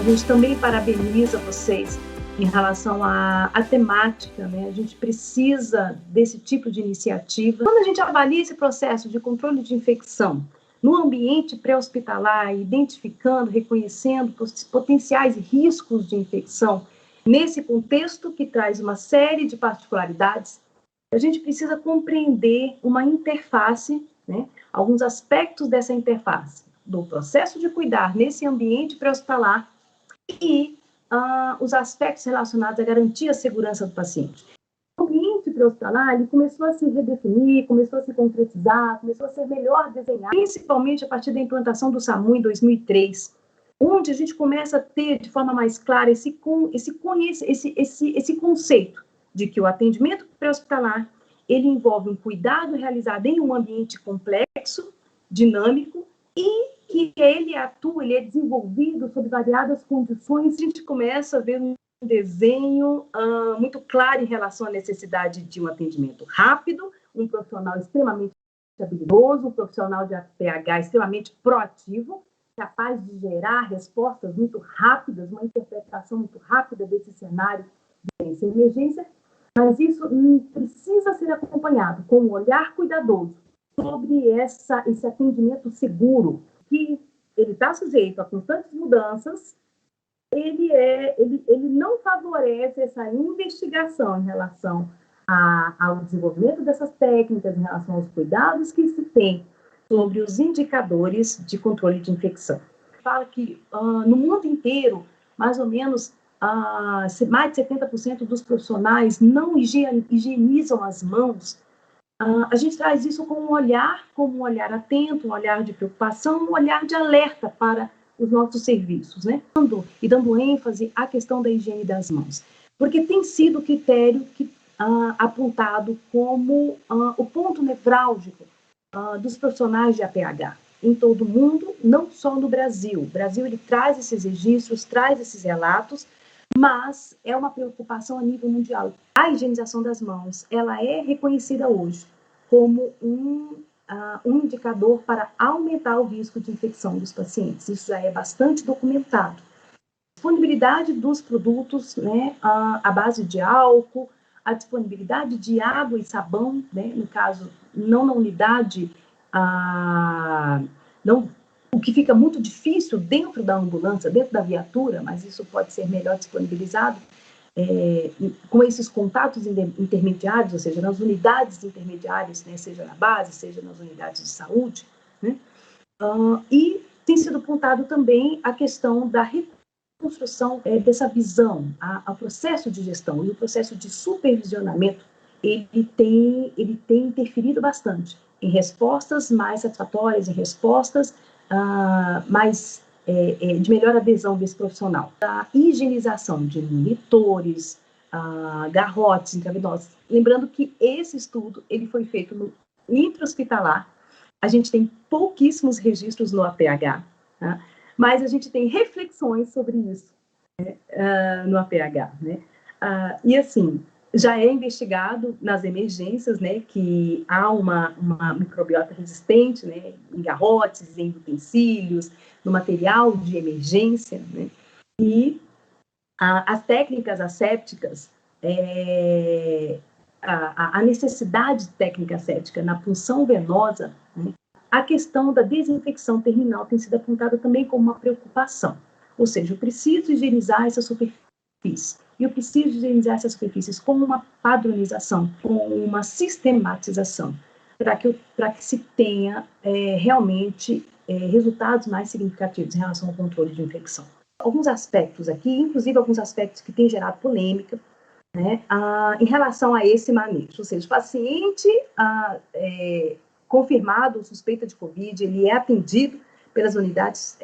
a gente também parabeniza vocês em relação à temática, né? A gente precisa desse tipo de iniciativa. Quando a gente avalia esse processo de controle de infecção no ambiente pré-hospitalar, identificando, reconhecendo potenciais riscos de infecção, nesse contexto que traz uma série de particularidades, a gente precisa compreender uma interface, né? Alguns aspectos dessa interface, do processo de cuidar nesse ambiente pré-hospitalar e os aspectos relacionados à garantia da segurança do paciente. O ambiente pré-hospitalar, ele começou a se redefinir, começou a se concretizar, começou a ser melhor desenhado, principalmente a partir da implantação do SAMU em 2003, onde a gente começa a ter de forma mais clara esse conceito de que o atendimento pré-hospitalar, ele envolve um cuidado realizado em um ambiente complexo, dinâmico, e que ele atua, ele é desenvolvido sob variadas condições. A gente começa a ver um desenho muito claro em relação à necessidade de um atendimento rápido, um profissional extremamente habilidoso, um profissional de APH extremamente proativo, capaz de gerar respostas muito rápidas, uma interpretação muito rápida desse cenário de emergência, mas isso precisa ser acompanhado com um olhar cuidadoso sobre esse atendimento seguro, que ele está sujeito a constantes mudanças. Ele não favorece essa investigação em relação ao desenvolvimento dessas técnicas, em relação aos cuidados que se tem sobre os indicadores de controle de infecção. Fala que no mundo inteiro, mais ou menos, mais de 70% dos profissionais não higienizam as mãos. A gente traz isso como um olhar atento, um olhar de preocupação, um olhar de alerta para os nossos serviços, né? E dando ênfase à questão da higiene das mãos, porque tem sido o critério apontado como o ponto nevrálgico dos profissionais de APH em todo o mundo, não só no Brasil. O Brasil, ele traz esses registros, traz esses relatos, mas é uma preocupação a nível mundial. A higienização das mãos, ela é reconhecida hoje como um indicador para aumentar o risco de infecção dos pacientes. Isso já é bastante documentado. Disponibilidade dos produtos, né, à base de álcool, a disponibilidade de água e sabão, né, no caso, não na unidade, o que fica muito difícil dentro da ambulância, dentro da viatura, mas isso pode ser melhor disponibilizado, com esses contatos intermediários, ou seja, nas unidades intermediárias, né, seja na base, seja nas unidades de saúde, né, e tem sido apontado também a questão da reconstrução dessa visão, ao processo de gestão e o processo de supervisionamento, ele tem interferido bastante em respostas mais satisfatórias, em respostas mais de melhor adesão desse profissional. A higienização de monitores, garrotes intravenosos. Lembrando que esse estudo ele foi feito no intra-hospitalar. A gente tem pouquíssimos registros no APH, tá? Mas a gente tem reflexões sobre isso, né, no APH, né? E assim, já é investigado nas emergências, né, que há uma microbiota resistente, né, em garrotes, em utensílios, no material de emergência, né, e as técnicas assépticas, a necessidade de técnica asséptica na punção venosa, né, a questão da desinfecção terminal tem sido apontada também como uma preocupação, ou seja, eu preciso higienizar essa superfície. E eu preciso higienizar essas superfícies com uma padronização, com uma sistematização, para que se tenha realmente resultados mais significativos em relação ao controle de infecção. Alguns aspectos aqui, inclusive alguns aspectos que têm gerado polêmica, né, em relação a esse manejo, ou seja, o paciente confirmado, suspeita de Covid, ele é atendido pelas unidades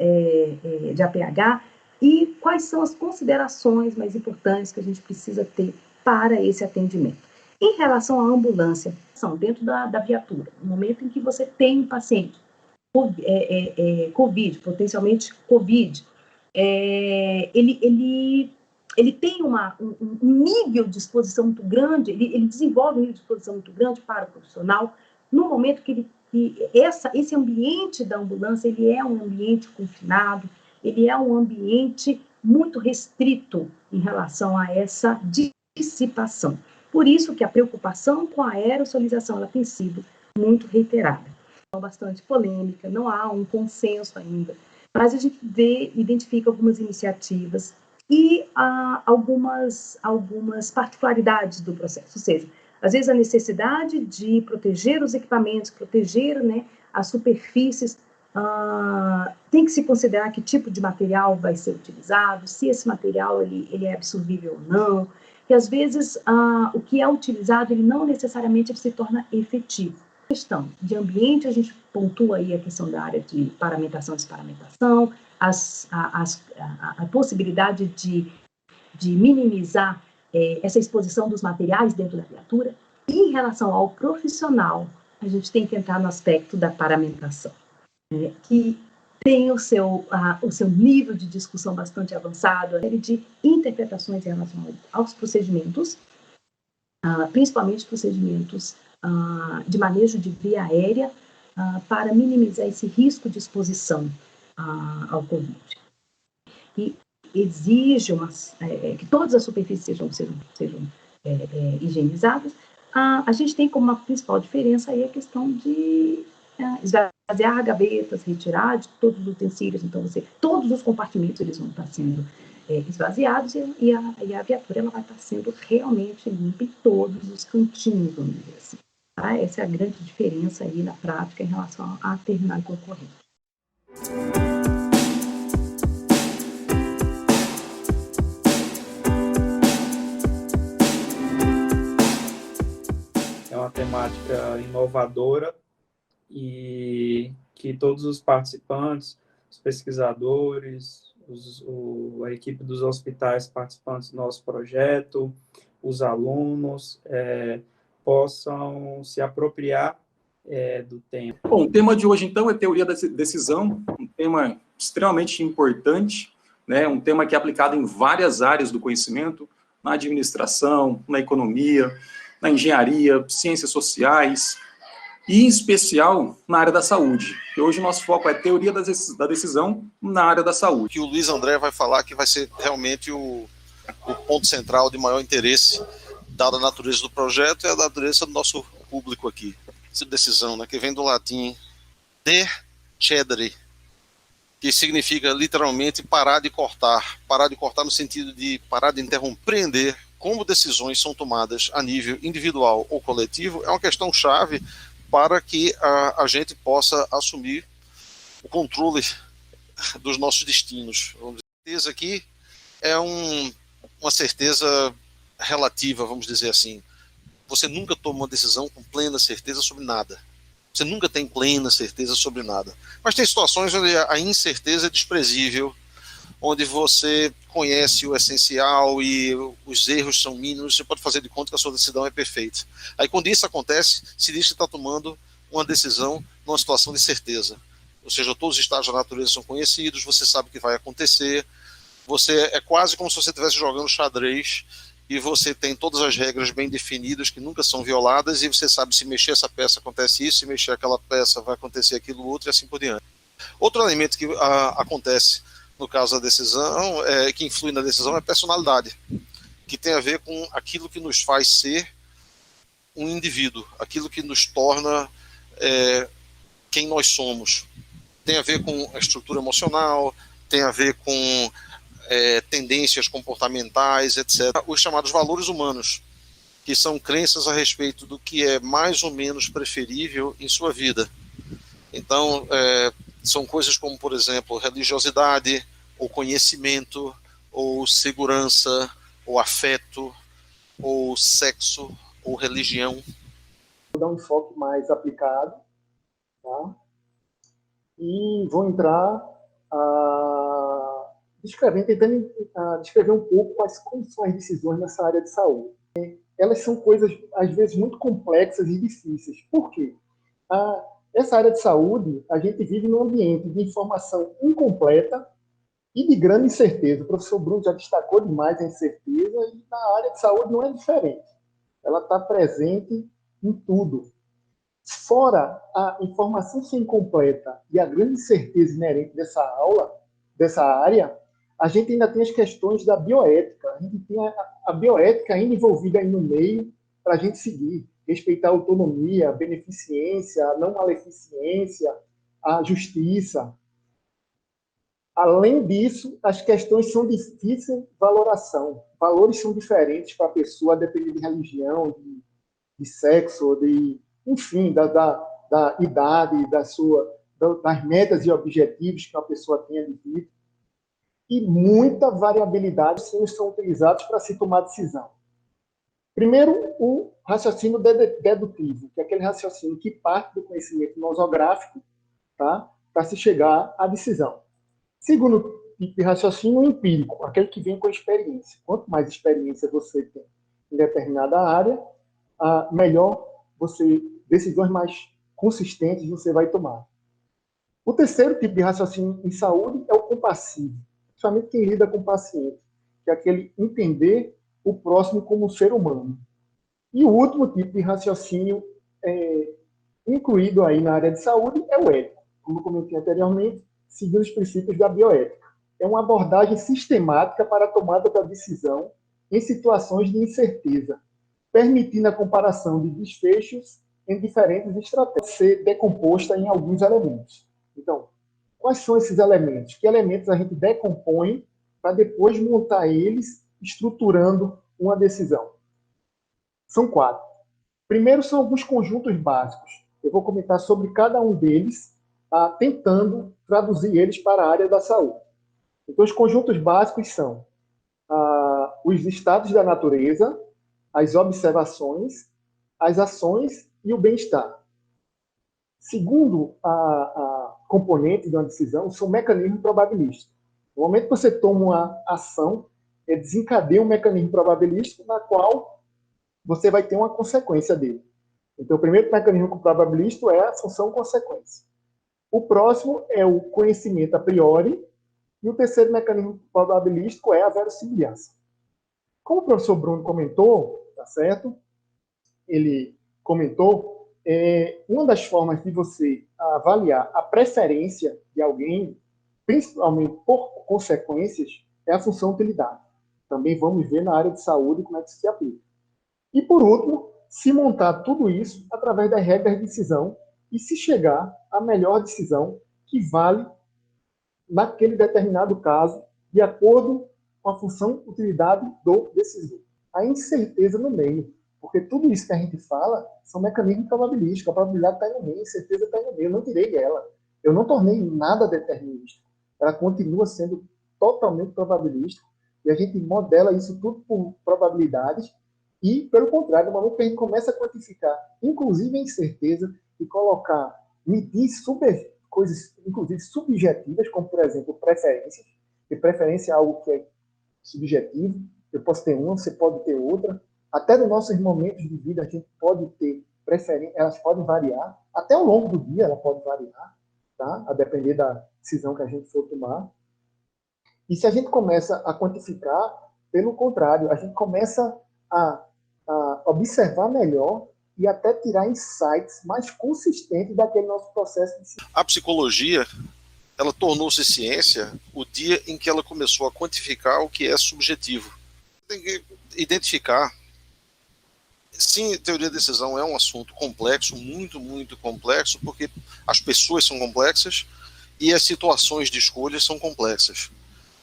de APH, e quais são as considerações mais importantes que a gente precisa ter para esse atendimento. Em relação à ambulância, são dentro da viatura, no momento em que você tem um paciente Covid, potencialmente Covid, ele tem um nível de exposição muito grande, ele desenvolve um nível de exposição muito grande para o profissional, no momento que esse ambiente da ambulância, ele é um ambiente confinado, ele é um ambiente muito restrito em relação a essa dissipação. Por isso que a preocupação com a aerossolização ela tem sido muito reiterada. É bastante polêmica, não há um consenso ainda, mas a gente identifica algumas iniciativas e algumas particularidades do processo, ou seja, às vezes a necessidade de proteger os equipamentos, proteger, né, as superfícies, tem que se considerar que tipo de material vai ser utilizado, se esse material ele é absorvível ou não, que às vezes o que é utilizado ele não necessariamente se torna efetivo. A questão de ambiente, a gente pontua aí a questão da área de paramentação e desparamentação, a possibilidade de minimizar essa exposição dos materiais dentro da viatura. E em relação ao profissional, a gente tem que entrar no aspecto da paramentação, que tem o seu nível de discussão bastante avançado, de interpretações em relação aos procedimentos, principalmente procedimentos de manejo de via aérea, para minimizar esse risco de exposição ao Covid. E exige que todas as superfícies sejam higienizadas. A gente tem como uma principal diferença aí a questão de esvaziar gavetas, retirar de todos os utensílios, então todos os compartimentos eles vão estar sendo esvaziados e a viatura ela vai estar sendo realmente limpa em todos os cantinhos, vamos dizer assim. Tá? Essa é a grande diferença aí na prática em relação à terminal concorrente. É uma temática inovadora e que todos os participantes, os pesquisadores, a equipe dos hospitais participantes do nosso projeto, os alunos, possam se apropriar do tema. Bom, o tema de hoje, então, é teoria da decisão, um tema extremamente importante, né? Um tema que é aplicado em várias áreas do conhecimento, na administração, na economia, na engenharia, ciências sociais, e, em especial, na área da saúde. E hoje o nosso foco é teoria da decisão na área da saúde. Que o Luiz André vai falar que vai ser realmente o ponto central de maior interesse, dada a natureza do projeto e a natureza do nosso público aqui. Essa decisão, né, que vem do latim decedere, que significa literalmente parar de cortar no sentido de parar de interromper. Como decisões são tomadas a nível individual ou coletivo é uma questão chave para que a gente possa assumir o controle dos nossos destinos. Vamos dizer, certeza aqui é uma certeza relativa, vamos dizer assim. Você nunca toma uma decisão com plena certeza sobre nada. Você nunca tem plena certeza sobre nada. Mas tem situações onde a incerteza é desprezível, onde você conhece o essencial e os erros são mínimos, você pode fazer de conta que a sua decisão é perfeita. Aí quando isso acontece, se diz que está tomando uma decisão numa situação de certeza. Ou seja, todos os estados da natureza são conhecidos, você sabe o que vai acontecer, é quase como se você estivesse jogando xadrez e você tem todas as regras bem definidas que nunca são violadas e você sabe se mexer essa peça acontece isso, se mexer aquela peça vai acontecer aquilo outro e assim por diante. Outro elemento que acontece no caso da decisão, que influi na decisão, é a personalidade, que tem a ver com aquilo que nos faz ser um indivíduo, aquilo que nos torna quem nós somos. Tem a ver com a estrutura emocional, tem a ver com tendências comportamentais, etc. Os chamados valores humanos, que são crenças a respeito do que é mais ou menos preferível em sua vida. Então, são coisas como, por exemplo, religiosidade, ou conhecimento, ou segurança, ou afeto, ou sexo, ou religião. Vou dar um enfoque mais aplicado, tá? E vou entrar tentando descrever um pouco como são as decisões nessa área de saúde. Elas são coisas, às vezes, muito complexas e difíceis. Por quê? Essa área de saúde, a gente vive num ambiente de informação incompleta e de grande incerteza. O professor Bruno já destacou demais a incerteza e na área de saúde não é diferente. Ela está presente em tudo. Fora a informação ser incompleta e a grande incerteza inerente dessa área, a gente ainda tem as questões da bioética. A gente tem a bioética ainda envolvida aí no meio para a gente seguir, respeitar a autonomia, a beneficência, a não maleficência, a justiça. Além disso, as questões são difíceis de valoração. Valores são diferentes para a pessoa, a depender de religião, de sexo, enfim, da idade, das metas e objetivos que a pessoa tenha de vida. E muita variabilidade são utilizados para se tomar decisão. Primeiro, o raciocínio dedutivo, que é aquele raciocínio que parte do conhecimento nosográfico, tá, para se chegar à decisão. Segundo tipo de raciocínio, empírico, aquele que vem com a experiência. Quanto mais experiência você tem em determinada área, melhor decisões mais consistentes você vai tomar. O terceiro tipo de raciocínio em saúde é o compassivo, principalmente quem lida com o paciente, que é aquele entender o próximo como um ser humano. E o último tipo de raciocínio incluído aí na área de saúde é o ético, como eu comentei anteriormente, seguindo os princípios da bioética. É uma abordagem sistemática para a tomada da decisão em situações de incerteza, permitindo a comparação de desfechos em diferentes estratégias, ser decomposta em alguns elementos. Então, quais são esses elementos? Que elementos a gente decompõe para depois montar eles, estruturando uma decisão? São 4. Primeiro são alguns conjuntos básicos. Eu vou comentar sobre cada um deles, tentando traduzir eles para a área da saúde. Então, os conjuntos básicos são os estados da natureza, as observações, as ações e o bem-estar. Segundo a componente de uma decisão, são mecanismos probabilísticos. No momento que você toma uma ação, desencadeia um mecanismo probabilístico na qual você vai ter uma consequência dele. Então, o primeiro mecanismo probabilístico é a função-consequência. O próximo é o conhecimento a priori, e o terceiro mecanismo probabilístico é a verossimilhança. Como o professor Bruno comentou, tá certo? Ele comentou, uma das formas de você avaliar a preferência de alguém, principalmente por consequências, é a função utilidade. Também vamos ver na área de saúde como é que isso se aplica. E, por último, se montar tudo isso através das regras de decisão e se chegar à melhor decisão que vale naquele determinado caso, de acordo com a função utilidade do decisor. A incerteza no meio, porque tudo isso que a gente fala são mecanismos probabilísticos. A probabilidade está no meio, a incerteza está no meio. Eu não tirei ela. Eu não tornei nada determinístico. Ela continua sendo totalmente probabilística e a gente modela isso tudo por probabilidades e, pelo contrário, no momento que a gente começa a quantificar, inclusive a incerteza, e medir coisas, inclusive subjetivas, como, por exemplo, preferências, e preferência é algo que é subjetivo, eu posso ter uma, você pode ter outra, até nos nossos momentos de vida a gente pode ter preferências, elas podem variar, até ao longo do dia ela pode variar, tá? A depender da decisão que a gente for tomar. E se a gente começa a quantificar, pelo contrário, a gente começa a observar melhor e até tirar insights mais consistentes daquele nosso processo de ciência. A psicologia, ela tornou-se ciência o dia em que ela começou a quantificar o que é subjetivo. Tem que identificar. Sim, teoria da decisão é um assunto complexo, muito, muito complexo, porque as pessoas são complexas e as situações de escolha são complexas,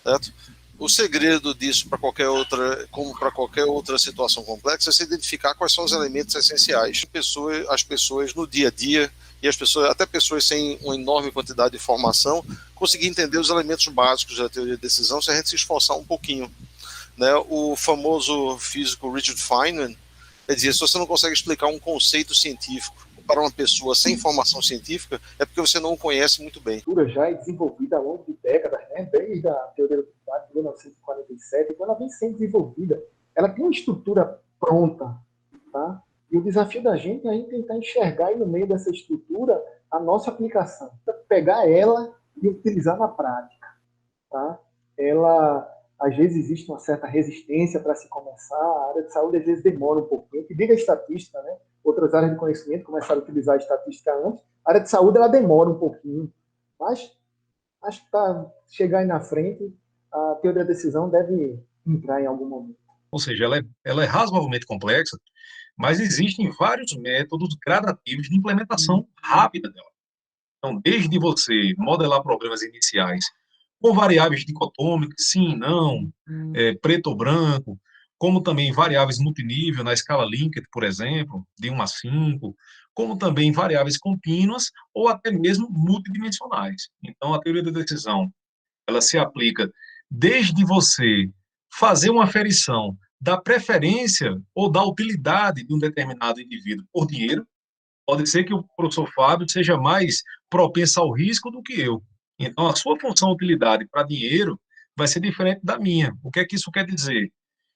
certo? O segredo disso, para qualquer outra, como para qualquer outra situação complexa, é se identificar quais são os elementos essenciais. As pessoas no dia a dia, e até pessoas sem uma enorme quantidade de informação, conseguir entender os elementos básicos da teoria da decisão se a gente se esforçar um pouquinho, né? O famoso físico Richard Feynman dizia: se você não consegue explicar um conceito científico para uma pessoa sem informação científica, é porque você não o conhece muito bem. Já é desenvolvida ao longo de décadas, né? Desde a teoria da utilidade de 1947, então ela vem sendo desenvolvida. Ela tem uma estrutura pronta, tá? E o desafio da gente é tentar enxergar aí no meio dessa estrutura a nossa aplicação, pegar ela e utilizar na prática, tá? Às vezes existe uma certa resistência para se começar, a área de saúde às vezes demora um pouquinho, que diga a estatística, né? Outras áreas de conhecimento começaram a utilizar a estatística antes, a área de saúde ela demora um pouquinho, mas acho que chegar aí na frente, a teoria da decisão deve entrar em algum momento. Ou seja, ela é razoavelmente complexa, mas existem vários métodos gradativos de implementação rápida dela. Então, desde você modelar programas iniciais com variáveis dicotômicas, sim, não, preto ou branco, como também variáveis multinível na escala Likert, por exemplo, de 1 a 5, como também variáveis contínuas ou até mesmo multidimensionais. Então, a teoria da decisão, ela se aplica desde você fazer uma aferição da preferência ou da utilidade de um determinado indivíduo por dinheiro. Pode ser que o professor Fábio seja mais propenso ao risco do que eu. Então, a sua função utilidade para dinheiro vai ser diferente da minha. O que é que isso quer dizer?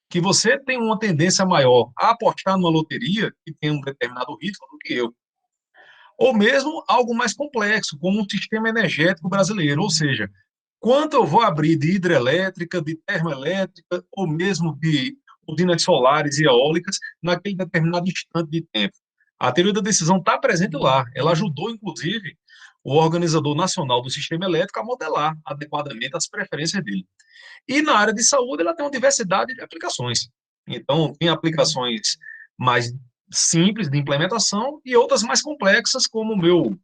Que você tem uma tendência maior a apostar numa loteria que tem um determinado risco do que eu. Ou mesmo algo mais complexo, como um sistema energético brasileiro, ou seja, quanto eu vou abrir de hidrelétrica, de termoelétrica, ou mesmo de usinas solares e eólicas naquele determinado instante de tempo. A teoria da decisão está presente lá. Ela ajudou, inclusive, o organizador nacional do sistema elétrico a modelar adequadamente as preferências dele. E na área de saúde, ela tem uma diversidade de aplicações. Então, tem aplicações mais simples de implementação e outras mais complexas, como o meu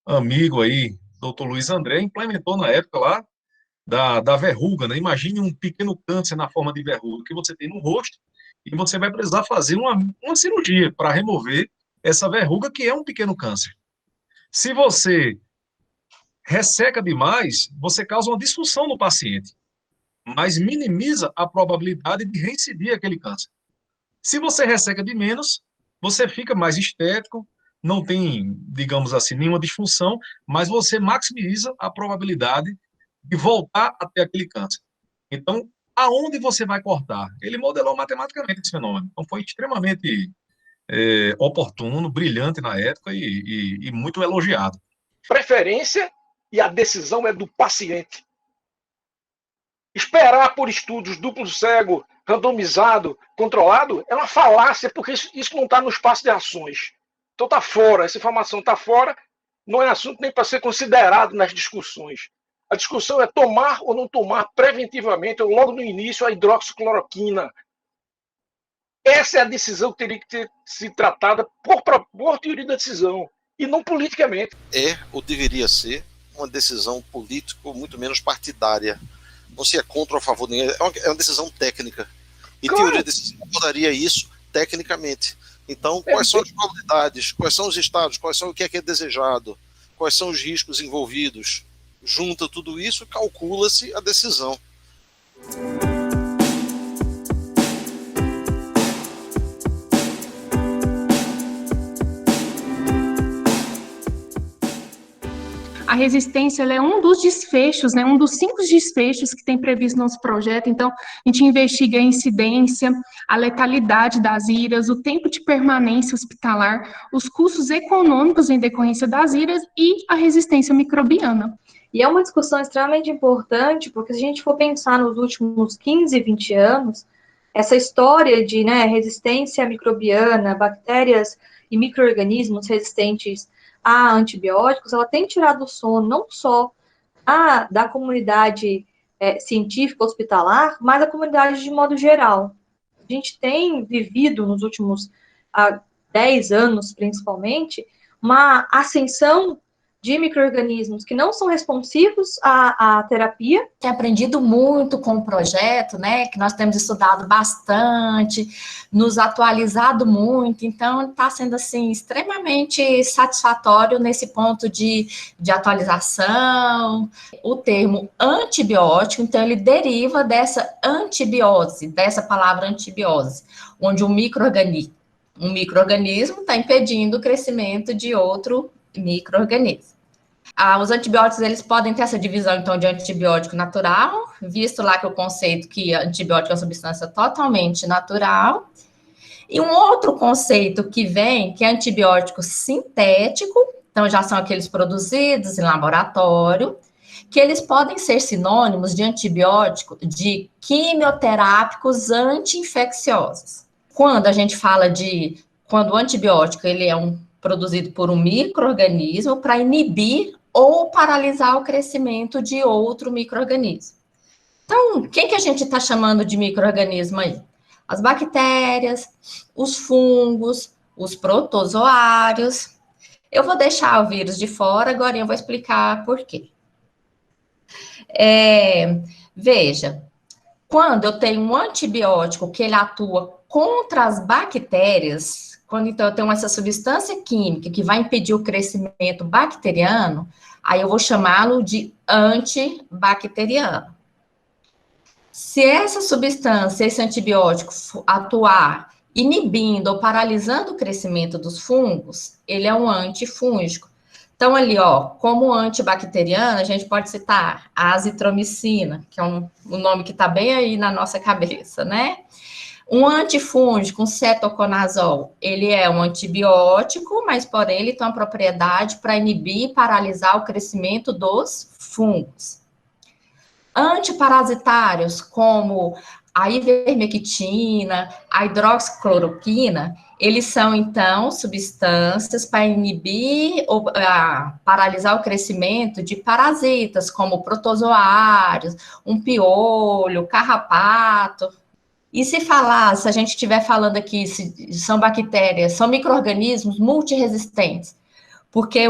amigo aí, Dr. Luiz André, implementou na época lá da verruga, né? Imagine um pequeno câncer na forma de verruga que você tem no rosto e você vai precisar fazer uma cirurgia para remover essa verruga, que é um pequeno câncer. Se você resseca demais, você causa uma disfunção no paciente, mas minimiza a probabilidade de reincidir aquele câncer. Se você resseca de menos, você fica mais estético, não tem, digamos assim, nenhuma disfunção, mas você maximiza a probabilidade de voltar até aquele câncer. Então, aonde você vai cortar? Ele modelou matematicamente esse fenômeno. Então, foi extremamente oportuno, brilhante na época e muito elogiado. Preferência e a decisão é do paciente. Esperar por estudos duplo cego, randomizado, controlado, é uma falácia, porque isso não está no espaço de ações. Então está fora, essa informação está fora, não é assunto nem para ser considerado nas discussões. A discussão é tomar ou não tomar preventivamente, ou logo no início, a hidroxicloroquina. Essa é a decisão que teria que ter sido tratada por teoria da decisão, e não politicamente. É, ou deveria ser, uma decisão política muito menos partidária. Não se é contra ou a favor de ninguém, é uma decisão técnica. E claro, teoria da decisão abordaria isso tecnicamente. Então, quais são as probabilidades, quais são os estados, quais são o que é desejado, quais são os riscos envolvidos. Junta tudo isso e calcula-se a decisão. A resistência ela é um dos desfechos, né, um dos 5 desfechos que tem previsto no nosso projeto. Então, a gente investiga a incidência, a letalidade das IRAs, o tempo de permanência hospitalar, os custos econômicos em decorrência das IRAs e a resistência microbiana. E é uma discussão extremamente importante, porque se a gente for pensar nos últimos 15, 20 anos, essa história de resistência microbiana, bactérias e micro-organismos resistentes a antibióticos, ela tem tirado o sono não só da comunidade científica hospitalar, mas da comunidade de modo geral. A gente tem vivido nos últimos 10 anos, principalmente, uma ascensão de micro-organismos que não são responsivos à terapia. Tem aprendido muito com o projeto, né, que nós temos estudado bastante, nos atualizado muito, então está sendo, assim, extremamente satisfatório nesse ponto de atualização. O termo antibiótico, então, ele deriva dessa antibiose, dessa palavra antibiose, onde um micro-organismo está impedindo o crescimento de outro micro-organismo. Os antibióticos, eles podem ter essa divisão, então, de antibiótico natural, visto lá que o conceito que antibiótico é uma substância totalmente natural, e um outro conceito que vem, que é antibiótico sintético, então já são aqueles produzidos em laboratório, que eles podem ser sinônimos de antibiótico de quimioterápicos anti-infecciosos. Quando a gente fala quando o antibiótico, ele é produzido por um micro-organismo para inibir ou paralisar o crescimento de outro micro-organismo. Então, quem que a gente está chamando de micro-organismo aí? As bactérias, os fungos, os protozoários. Eu vou deixar o vírus de fora, agora eu vou explicar por quê. Veja, quando eu tenho um antibiótico que ele atua contra as bactérias, quando então eu tenho essa substância química que vai impedir o crescimento bacteriano, aí eu vou chamá-lo de antibacteriano. Se essa substância, esse antibiótico atuar inibindo ou paralisando o crescimento dos fungos, ele é um antifúngico. Então, ali, ó, como antibacteriano, a gente pode citar a azitromicina, que é um nome que está bem aí na nossa cabeça, né? Um antifúngico, um cetoconazol, ele é um antibiótico, mas, porém, ele tem uma propriedade para inibir e paralisar o crescimento dos fungos. Antiparasitários, como a ivermectina, a hidroxicloroquina, eles são, então, substâncias para inibir ou paralisar o crescimento de parasitas, como protozoários, um piolho, carrapato. E se a gente estiver falando aqui, se são bactérias, são micro-organismos multiresistentes, porque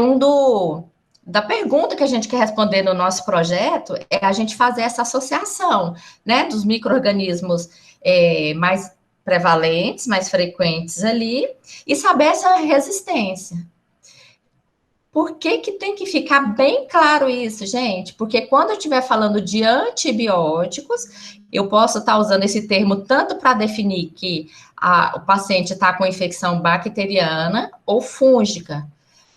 da pergunta que a gente quer responder no nosso projeto é a gente fazer essa associação, né, dos micro-organismos mais prevalentes, mais frequentes ali, e saber essa resistência. Por que tem que ficar bem claro isso, gente? Porque quando eu estiver falando de antibióticos, eu posso estar usando esse termo tanto para definir que o paciente está com infecção bacteriana ou fúngica.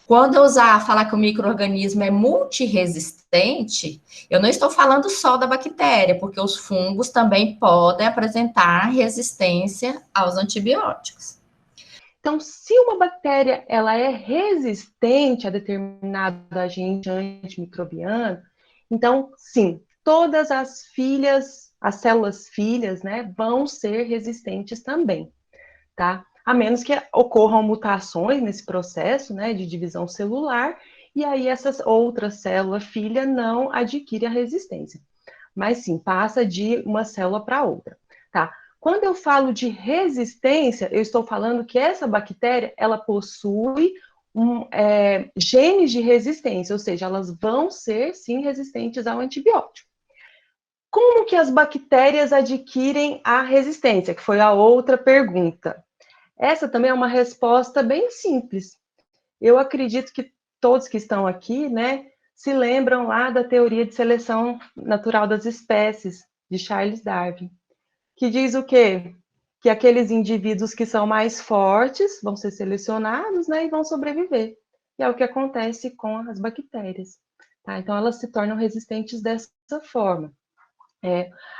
Quando eu falar que o micro-organismo é multiresistente, eu não estou falando só da bactéria, porque os fungos também podem apresentar resistência aos antibióticos. Então, se uma bactéria ela é resistente a determinado agente antimicrobiano, então, sim, todas as células filhas, né, vão ser resistentes também, tá? A menos que ocorram mutações nesse processo, né, de divisão celular, e aí essas outras células filha não adquirem a resistência. Mas sim, passa de uma célula para outra, tá? Quando eu falo de resistência, eu estou falando que essa bactéria, ela possui genes de resistência, ou seja, elas vão ser, sim, resistentes ao antibiótico. Como que as bactérias adquirem a resistência? Que foi a outra pergunta. Essa também é uma resposta bem simples. Eu acredito que todos que estão aqui, né, se lembram lá da teoria de seleção natural das espécies, de Charles Darwin, que diz o quê? Que aqueles indivíduos que são mais fortes vão ser selecionados, né, e vão sobreviver. E é o que acontece com as bactérias, tá? Então, elas se tornam resistentes dessa forma.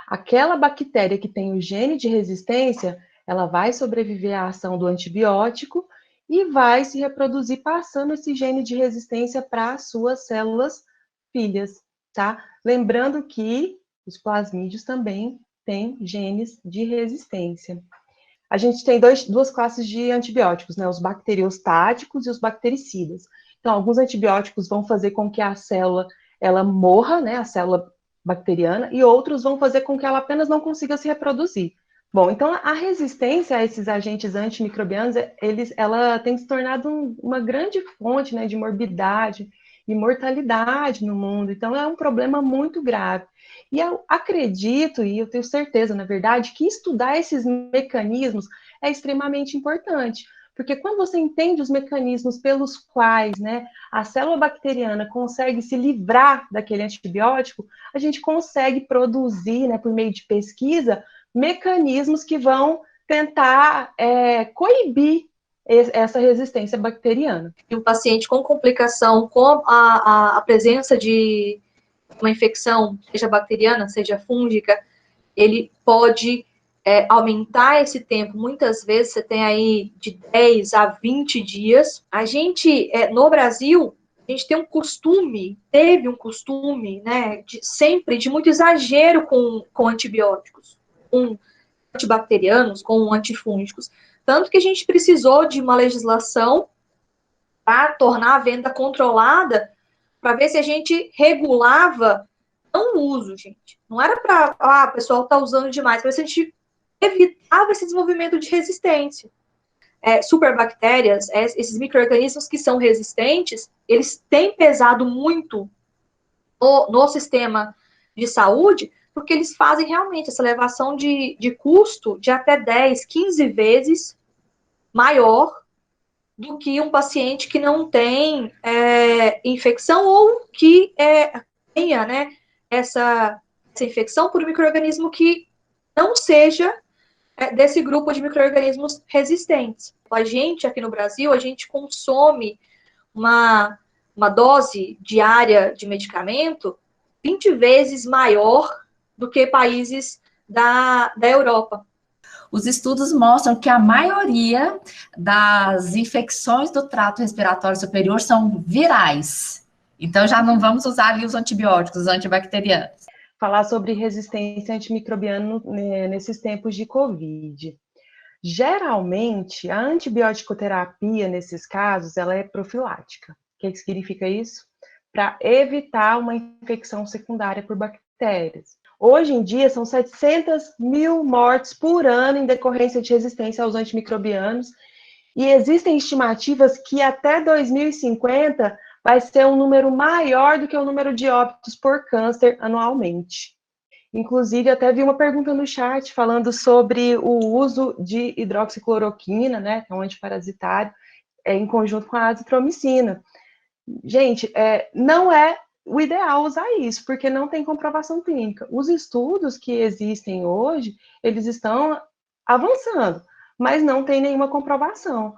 Aquela bactéria que tem o gene de resistência, ela vai sobreviver à ação do antibiótico e vai se reproduzir passando esse gene de resistência para as suas células filhas, tá? Lembrando que os plasmídeos também têm genes de resistência. A gente tem duas classes de antibióticos, né? Os bacteriostáticos e os bactericidas. Então, alguns antibióticos vão fazer com que a célula ela morra, né? A célula bacteriana, e outros vão fazer com que ela apenas não consiga se reproduzir. Bom, então a resistência a esses agentes antimicrobianos, ela tem se tornado uma grande fonte, né, de morbidade e mortalidade no mundo. Então é um problema muito grave. E eu acredito, e eu tenho certeza, na verdade, que estudar esses mecanismos é extremamente importante. Porque quando você entende os mecanismos pelos quais, né, a célula bacteriana consegue se livrar daquele antibiótico, a gente consegue produzir, né, por meio de pesquisa, mecanismos que vão tentar coibir essa resistência bacteriana. Um paciente com complicação, com a presença de uma infecção, seja bacteriana, seja fúngica, ele pode aumentar esse tempo. Muitas vezes você tem aí de 10 a 20 dias. A gente, no Brasil, a gente teve um costume, né, sempre de muito exagero com antibióticos, com antibacterianos, com antifúngicos. Tanto que a gente precisou de uma legislação para tornar a venda controlada, para ver se a gente regulava não uso, gente. Não era para, o pessoal tá usando demais, mas a gente evitava esse desenvolvimento de resistência. Superbactérias, esses micro-organismos que são resistentes, eles têm pesado muito no sistema de saúde, porque eles fazem realmente essa elevação de custo de até 10, 15 vezes maior do que um paciente que não tem infecção ou que tenha, né, essa infecção por um micro-organismo que não seja desse grupo de micro-organismos resistentes. A gente, aqui no Brasil, a gente consome uma dose diária de medicamento 20 vezes maior do que países da Europa. Os estudos mostram que a maioria das infecções do trato respiratório superior são virais. Então, já não vamos usar ali os antibióticos, os antibacterianos. Falar sobre resistência antimicrobiana nesses tempos de Covid. Geralmente, a antibiótico-terapia, nesses casos, ela é profilática. O que significa isso? Para evitar uma infecção secundária por bactérias. Hoje em dia, são 700 mil mortes por ano em decorrência de resistência aos antimicrobianos, e existem estimativas que até 2050 vai ser um número maior do que o número de óbitos por câncer anualmente. Inclusive, até vi uma pergunta no chat falando sobre o uso de hidroxicloroquina, né, que é um antiparasitário, em conjunto com a azitromicina. Gente, não é o ideal usar isso, porque não tem comprovação clínica. Os estudos que existem hoje, eles estão avançando, mas não tem nenhuma comprovação.